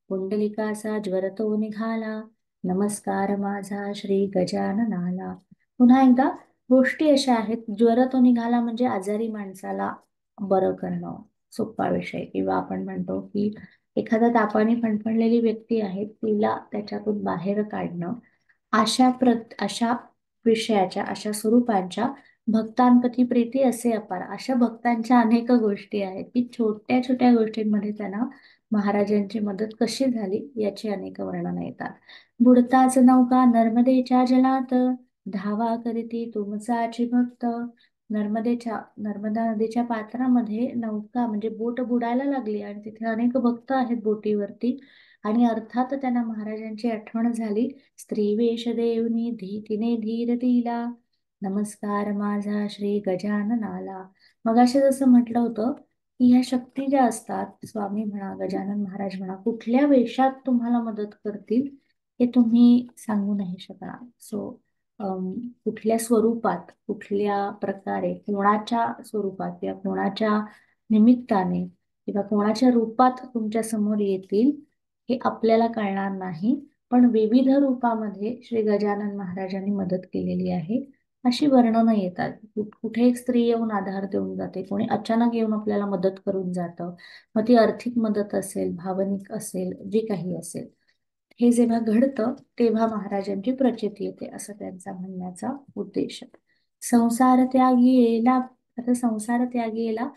Speaker 1: पुंडलिकाचा ज्वरतो निघाला, नमस्कार माझा श्री गजाननाला. पुन्हा एकदा, गोष्टी अशा आहेत, ज्वर तो निघाला म्हणजे आजारी माणसाला बरं करणं, सोपा विषय. किंवा आपण म्हणतो की एखादा तापाने फणफणलेली व्यक्ती आहे, तिला त्याच्यातून बाहेर काढणं. अशा विषयाच्या, अशा स्वरूपाच्या भक्तांप्रती प्रीती असे अपार, अशा भक्तांच्या अनेक गोष्टी आहेत की छोट्या छोट्या गोष्टींमध्ये त्यांना महाराजांची मदत कशी झाली याची अनेक वर्णनं येतात. बुडताच नौका नर्मदेच्या जलात, धावा करीती तुमचाची भक्त. नर्मदा नदीच्या पात्रामध्ये नौका म्हणजे बोट बुडायला लागली, आणि तिथे अनेक भक्त आहेत बोटीवरती, आणि अर्थात त्यांना महाराजांची आठवण झाली. स्त्री वेश देवनी तिने धीर दिला, नमस्कार माझा श्री गजाननाला. मग असे जसं म्हटलं होतं की ह्या शक्ती ज्या असतात, स्वामी म्हणा, गजानन महाराज म्हणा, कुठल्या वेशात तुम्हाला मदत करतील हे तुम्ही सांगू नाही शकणार. सो कुठल्या स्वरूपात, कुठल्या प्रकारे, कोणाच्या स्वरूपात किंवा कोणाच्या निमित्ताने किंवा कोणाच्या रूपात तुमच्या समोर येतील हे आपल्याला कळणार नाही. पण विविध रूपामध्ये श्री गजानन महाराजांनी मदत केलेली आहे अशी वर्णनं येतात. कुठे एक स्त्री येऊन आधार देऊन जाते, कोणी अचानक येऊन आपल्याला मदत करून जातं. मग ती आर्थिक मदत असेल, भावनिक असेल, जे काही असेल, हे जेव्हा घडतं तेव्हा महाराजांची प्रचिती येते, असं त्यांचा म्हणण्याचा उद्देश. संसार त्यागी येला. आता संसार त्यागी येला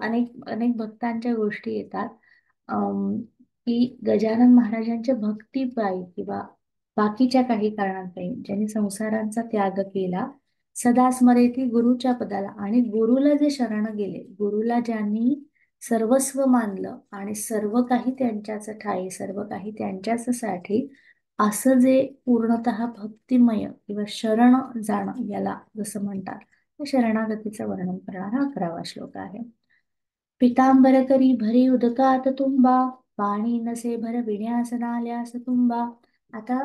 Speaker 1: अनेक अनेक भक्तांच्या गोष्टी येतात की गजानन महाराजांच्या भक्तीपायी किंवा बाकीच्या काही कारणांपायी ज्यांनी संसारांचा त्याग केला, सदा स्मरेती गुरुच्या पदाला. आणि गुरुला जे शरण गेले, गुरुला ज्यांनी सर्वस्व मानलं आणि सर्व काही त्यांच्याच ठाई, सर्व काही त्यांच्याच साठी, असं जे पूर्णतः भक्तिमय किंवा शरण जाणं याला जसं म्हणतात, तर शरणागतीचं वर्णन करणारा 11वा श्लोक आहे. पितांबर करी भरी उदकात तुंबा, पाणी नसे भर विण्यास नाल्यास तुंबा. आता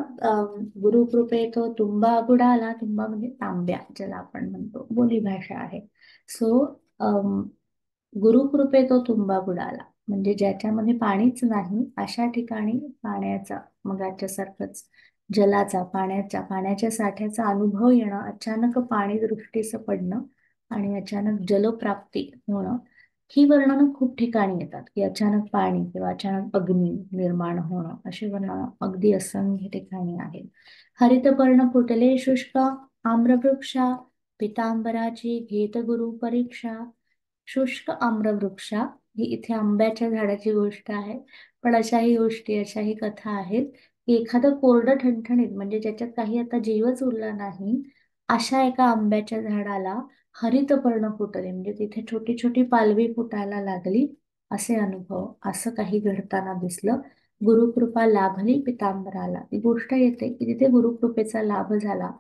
Speaker 1: गुरुकृपेतो तुंबा बुडाला. तुंबा म्हणजे तांब्या, ज्याला आपण म्हणतो, बोलीभाषा आहे. सो गुरुकृपेतो तुंबा बुडाला म्हणजे ज्याच्यामध्ये पाणीच नाही अशा ठिकाणी पाण्याचा, मग सारखंच जलाचा, पाण्याच्या साठ्याचा अनुभव येणं, अचानक पाणी दृष्टीस पडणं आणि अचानक जलप्राप्ती होणं, ही वर्णनं खूप ठिकाणी येतात, की अचानक पाणी किंवा अचानक अग्नी निर्माण होणं. अशी वर्णनं अगदी असंख्य ठिकाणी आहेत. हरितपर्ण फुटले शुष्क, आम्रवृक्षा, पितांबराची घेत गुरु परीक्षा. शुष्क आम्रवृक्षा, ही इथे आंब्याच्या झाडाची गोष्ट आहे. पण अशाही गोष्टी, अशाही कथा आहेत की एखादं कोरडं ठणठणीत, म्हणजे ज्याच्यात काही आता जीवच उरला नाही, अशा एका आंब्याच्या झाडाला हरितपर्ण फुटले, म्हणजे तिथे छोटी छोटी पालवी फुटायला लागली. असे अनुभव, असं काही घडताना दिसलं. गुरुकृपा लाभली पितांबराला, ती गोष्ट येते की तिथे गुरुकृपेचा लाभ झाला.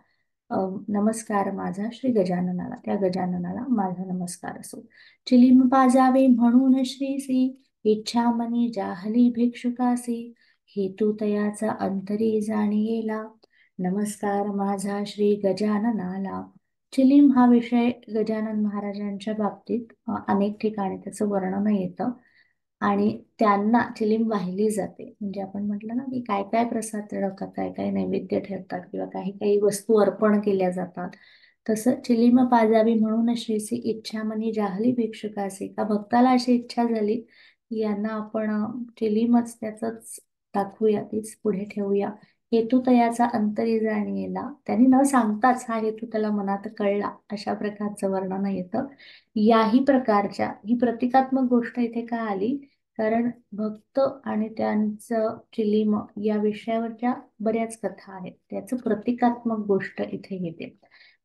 Speaker 1: नमस्कार माझा श्री गजाननाला, त्या गजाननाला माझा नमस्कार असो. चिलीम पाजावे म्हणून श्रीसी, इच्छा मनी जाहली भिक्षुकासी, हेतू तयाचा अंतरी जाणीला, नमस्कार माझा श्री गजाननाला. चिलीम हा विषय गजानन महाराजांच्या बाबतीत अनेक ठिकाणी त्याचं वर्णन येतं आणि त्यांना चिलीम वाहिली जाते. म्हणजे आपण म्हटलं ना की काय काय प्रसाद चढवतात, काय काय नैवेद्य ठेवतात किंवा काही काही वस्तू अर्पण केल्या जातात. तसं चिलीम पाजावी म्हणून श्रीसी, इच्छा मनी जाहली भिक्षुकासी, का भक्ताला अशी इच्छा झाली की यांना आपण चिलीमच त्याचंच दाखवूया, तीच पुढे ठेवूया. हेतू तयाचा अंतरी जाणीला, त्यांनी न सांगताच हा हेतू त्याला मनात कळला, अशा प्रकारचं वर्णन येतं. याही प्रकारच्या, ही प्रतिकात्मक गोष्ट इथे का आली, कारण भक्त आणि त्यांचं चिलीम या विषयावरच्या बऱ्याच कथा आहेत, त्याचं प्रतिकात्मक गोष्ट इथे येते.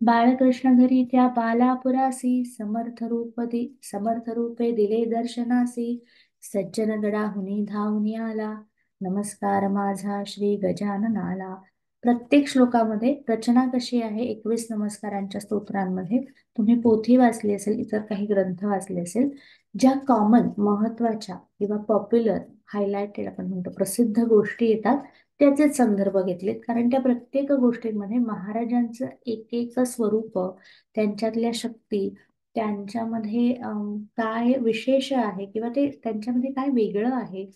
Speaker 1: बाळकृष्ण घरी त्या बालापुरासी, समर्थ रूपे दिले दर्शनासी, सज्जन गडाहुनी धावून आला, नमस्कार माझा श्री गजाननाला. प्रत्येक श्लोकामध्ये रचना कशी आहे, 21 नमस्कारांच्या स्तोत्रांमध्ये तुम्ही पोथी वाचली असेल, इतर काही ग्रंथ वाचले असेल, ज्या कॉमन, महत्वाच्या किंवा पॉप्युलर, हायलाइटेड आपण म्हणतो, प्रसिद्ध गोष्टी येतात, त्याचेच संदर्भ घेतलेत. कारण त्या प्रत्येक गोष्टींमध्ये महाराजांचं एक एक स्वरूप, त्यांच्यातल्या शक्ती, त्यांच्यामध्ये काय विशेष आहे किंवा ते त्यांच्यामध्ये काय वेगळं आहे,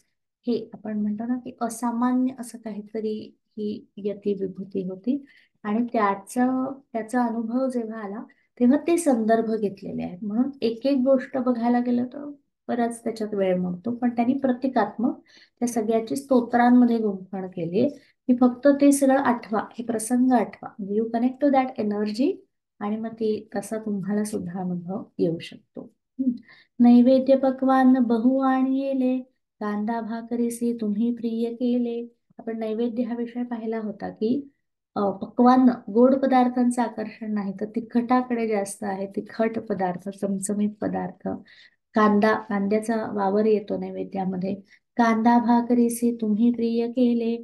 Speaker 1: हे आपण म्हणतो ना की असामान्य असं काहीतरी ही यती विभूती होती. आणि त्याचा अनुभव जेव्हा आला तेव्हा ते संदर्भ घेतलेले आहेत. म्हणून एक एक गोष्ट बघायला गेलं तर बराच त्याच्यात वेळ मोडतो, पण त्यांनी प्रतिकात्मक त्या सगळ्याची स्तोत्रांमध्ये गुंफण केली, की फक्त ते सगळं आठवा, हे प्रसंग आठवा, you connect to that energy, आणि मग ती तसा तुम्हाला सुद्धा अनुभव येऊ शकतो. नैवेद्य पक्वान्न बहु आणिले, कांदा भाकरीसी तुम्ही प्रिय केले. आपण नैवेद्य हा विषय पाहिला होता की पक्वान्न, गोड पदार्थांचं आकर्षण नाही तर तिखटाकडे जास्त आहे. तिखट पदार्थ, चमचमीत पदार्थ, कांद्याचा वावर येतो नैवेद्यामध्ये. कांदा भाकरीसी तुम्ही प्रिय केले.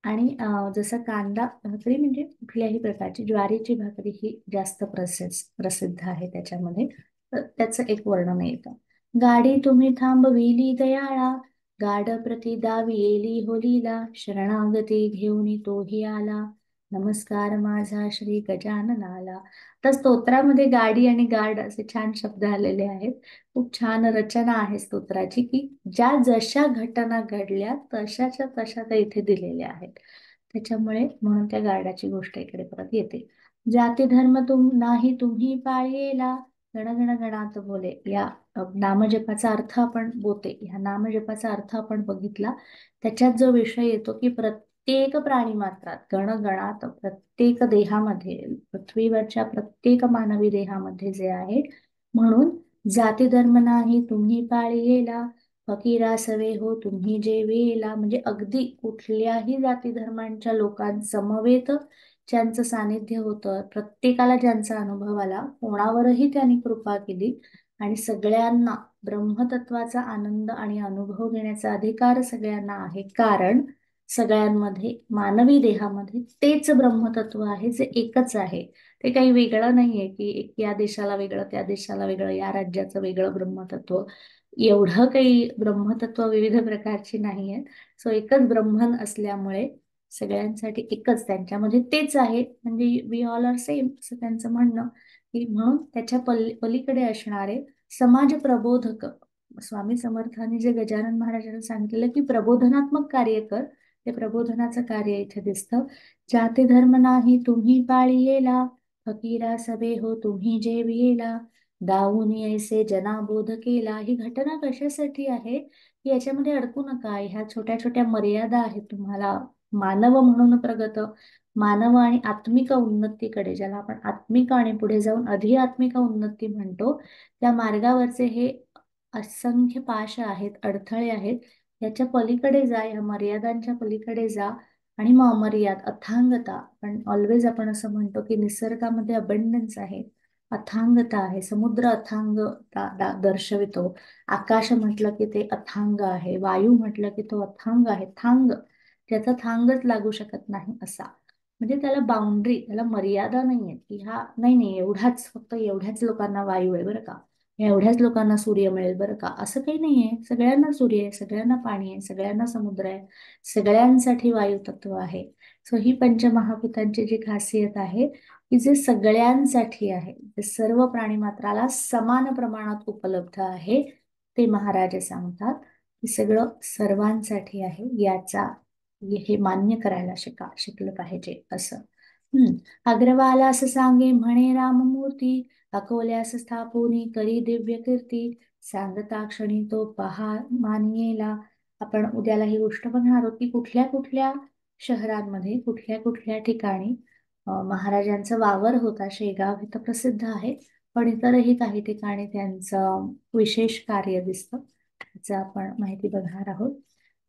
Speaker 1: आणि जसं कांदा भाकरी म्हणजे कुठल्याही प्रकारची ज्वारीची भाकरी ही जास्त प्रसिद्ध आहे त्याच्यामध्ये, तर त्याचं एक वर्णन येतं. गाडी तुम्ही थांबविली दयाळा, गाड प्रति दावी येली होलीला, शरणागती घेऊन तोही आला, नमस्कार माझा श्री गजाननाला. तर स्तोत्रामध्ये गाडी आणि गार्ड असे छान शब्द आलेले आहेत. खूप छान रचना आहे स्तोत्राची, की ज्या जशा घटना घडल्या तशाच्या तशा त्या इथे दिलेल्या आहेत. त्याच्यामुळे म्हणून त्या गार्डाची गोष्ट इकडे परत येते. जाती धर्म नाही तुम्ही पाळलेला, गणगण गणात बोले. या नामजपाचा अर्थ आपण बोते, ह्या नामजपाचा अर्थ आपण बघितला. त्याच्यात जो विषय येतो की प्रत्येक प्राणी मात्रात, गणगणात, प्रत्येक देहामध्ये, पृथ्वीवरच्या प्रत्येक मानवी देहामध्ये जे आहे, म्हणून जाती धर्म नाही तुम्ही पाळलेला, फकीरा सवे हो तुम्ही जे वेला, म्हणजे अगदी कुठल्याही जाती धर्मांच्या लोकांसमवेत ज्यांचं सानिध्य होतं, प्रत्येकाला ज्यांचा अनुभव आला, कोणावरही त्यांनी कृपा केली आणि सगळ्यांना ब्रह्मतत्वाचा आनंद आणि अनुभव घेण्याचा अधिकार सगळ्यांना आहे. कारण सगळ्यांमध्ये मानवी देहामध्ये तेच ब्रह्मतत्व आहे जे एकच आहे. ते काही वेगळं नाहीये की या देशाला वेगळं, त्या देशाला वेगळं, या राज्याचं वेगळं ब्रह्मतत्व. एवढं काही ब्रह्मतत्व विविध प्रकारची नाही आहेत. सो एकच ब्रह्मन असल्यामुळे सगळ्यांसाठी एकच, त्यांच्यामध्ये तेच आहे, म्हणजे वी ऑल आर सेम असं त्यांचं म्हणणं. की म्हणून त्याच्या पलीकडे असणारे समाज प्रबोधक, स्वामी समर्थांनी जे गजानन महाराजांना सांगितलं की प्रबोधनात्मक कार्य कर, ते प्रबोधनाचं कार्य इथे दिसतं. जाती धर्म नाही तुम्ही पाळियेला, फकीरा सबे हो तुम्ही जेवियेला, दाऊनी ऐसे जना बोध केला. ही घटना कशासाठी आहे की याच्यामध्ये अडकू नका. ह्या छोट्या छोट्या मर्यादा आहेत तुम्हाला. मानव म्हणून प्रगत, मानव आणि आत्मिक उन्नतीकडे, ज्याला आपण आत्मिक आणि पुढे जाऊन अधिआत्मिक उन्नती म्हणतो, त्या मार्गावरचे हे असंख्य पाश आहेत, अडथळे आहेत. याच्या पलीकडे जा, या मर्यादांच्या पलीकडे जा आणि मग अमर्याद अथांगता. पण ऑलवेज आपण असं म्हणतो की निसर्गामध्ये अबंडन्स आहे, अथांगता आहे. समुद्र अथांगता दर्शवितो. आकाश म्हटलं की ते अथांग आहे, वायू म्हटलं की तो अथांग आहे. थांग, त्याचा थांगच लागू शकत नाही असा. म्हणजे त्याला बाउंड्री, त्याला मर्यादा नाहीये की हा नाही नाही एवढाच, फक्त एवढ्याच लोकांना वायू आहे बरं का, एवढ्याच लोकांना सूर्य मिळेल बरं का, असं काही नाहीये. सगळ्यांना सूर्य आहे, सगळ्यांना पाणी आहे, सगळ्यांना समुद्र आहे, सगळ्यांसाठी वायू तत्व आहे. सो ही पंचमहाभूतांची जी खासियत आहे की जे सगळ्यांसाठी आहे, जे सर्व प्राणीमात्राला समान प्रमाणात उपलब्ध आहे, ते महाराज सांगतात की सगळं सर्वांसाठी आहे. याचा हे मान्य करायला शिकलं पाहिजे असं. अग्रवाल असं सांगे म्हणे राममूर्ती, अकोल्यास स्थापोनी करी दिव्य कीर्ती, सांगता क्षणी तो पहा मानियेला. आपण उद्याला ही गोष्ट बघणार आहोत की कुठल्या कुठल्या शहरांमध्ये, कुठल्या कुठल्या ठिकाणी महाराजांचा वावर होता. शेगाव इथं प्रसिद्ध आहे, पण इतरही काही ठिकाणी त्यांचं विशेष कार्य दिसतं. त्याचं आपण माहिती बघणार आहोत.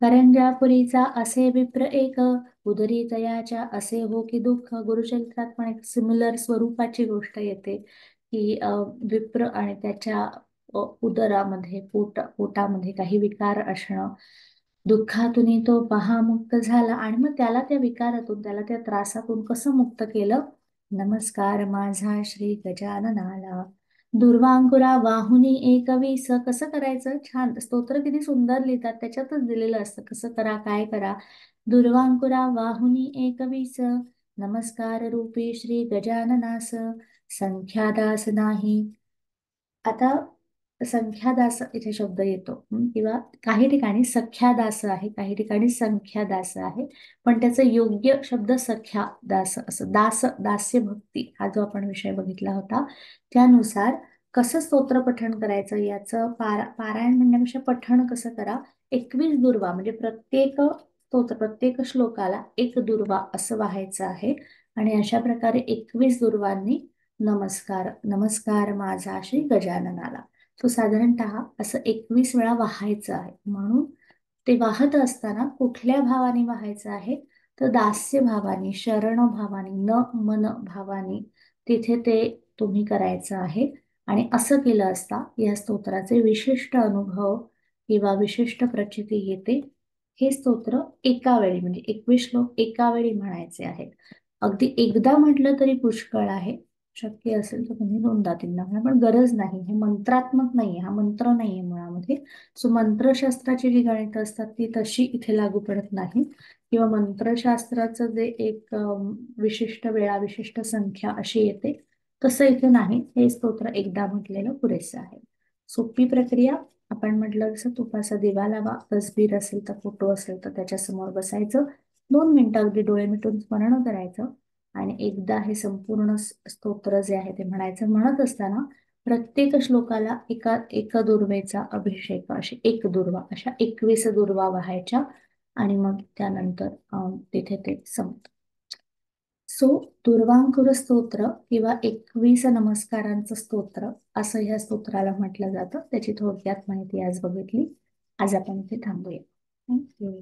Speaker 1: करंजापुरीचा असे विप्र एक, उदरी तयाच्या असे हो की दुःख. गुरुचरित्रात पण एक सिमिलर स्वरूपाची गोष्ट येते की विप्र आणि त्याच्या उदरामध्ये, पोटामध्ये काही विकार असणं. दुःखातून तो पहामुक्त झाला आणि मग त्याला त्या विकारातून, त्याला त्या त्रासातून कसं मुक्त केलं. नमस्कार माझा श्री गजाननाला, दुर्वांकुरा वाहुनी एकवीस. कसं करायचं, छान स्तोत्र किती सुंदर लिहितात, त्याच्यातच दिलेलं असतं कसं करा, काय करा. दुर्वांकुरा वाहुनी एकवीस, नमस्कार रूपी श्री गजाननास, संख्यादास नाही. आता संख्यादास इथे शब्द येतो, किंवा काही ठिकाणी सख्यादास आहे, काही ठिकाणी संख्यादास आहे, पण त्याचा योग्य शब्द सख्या दास असं. दास, दास्य भक्ती हा जो आपण विषय बघितला होता, त्यानुसार कसं स्तोत्र पठण करायचं याचं पारायण म्हणण्यापेक्षा पठण कसं करा. 21 दुर्वा म्हणजे प्रत्येक स्तोत्र, प्रत्येक श्लोकाला एक दुर्वा असं व्हायचं आहे. आणि अशा प्रकारे 21 दुर्वांनी नमस्कार, नमस्कार माझा श्री गजाननाला, तो साधारणतः असं 21 वेळा वाहायचं आहे. म्हणून ते वाहत असताना कुठल्या भावाने वाहायचं आहे, तर दास्य भावाने, शरण भावाने, न मन भावाने तिथे ते तुम्ही करायचं आहे. आणि असं केलं असता या स्तोत्राचे विशिष्ट अनुभव किंवा विशिष्ट प्रचिती येते. हे स्तोत्र एका वेळी म्हणजे 21 श्लोक एका वेळी म्हणायचे आहेत. अगदी एकदा म्हटलं तरी पुष्कळ आहे. शक्य असेल तर तुम्ही दोनदा तीनदा म्हणा, पण गरज नाही. हे मंत्रात्मक नाहीये, हा मंत्र नाहीये मुळामध्ये. सो मंत्रशास्त्राची जी गणितं असतात ती तशी इथे लागू पडत नाही, किंवा मंत्रशास्त्राचं जे एक विशिष्ट वेळा, विशिष्ट संख्या अशी येते, तसं इथे नाही. हे स्तोत्र एकदा म्हटलेलं पुरेसं आहे. सोपी प्रक्रिया. आपण म्हटलं जसं तुपाचा दिवा लावा, तसबीर असेल तर, फोटो असेल तर त्याच्या समोर बसायचं, 2 मिनिटं अगदी डोळे मिटून स्मरण करायचं आणि एकदा हे संपूर्ण स्तोत्र जे आहे ते म्हणायचं. म्हणत असताना प्रत्येक श्लोकाला एका दुर्वेचा अभिषेक, अशी एक दुर्वा, अशा 21 दुर्वा व्हायच्या आणि मग त्यानंतर तिथे ते संपत. सो दुर्वांकुर स्तोत्र किंवा 21 नमस्कारांचं स्तोत्र असं ह्या स्तोत्राला म्हटलं जातं. त्याची थोडक्यात माहिती आज बघितली. आज आपण इथे थांबूया. थँक्यू.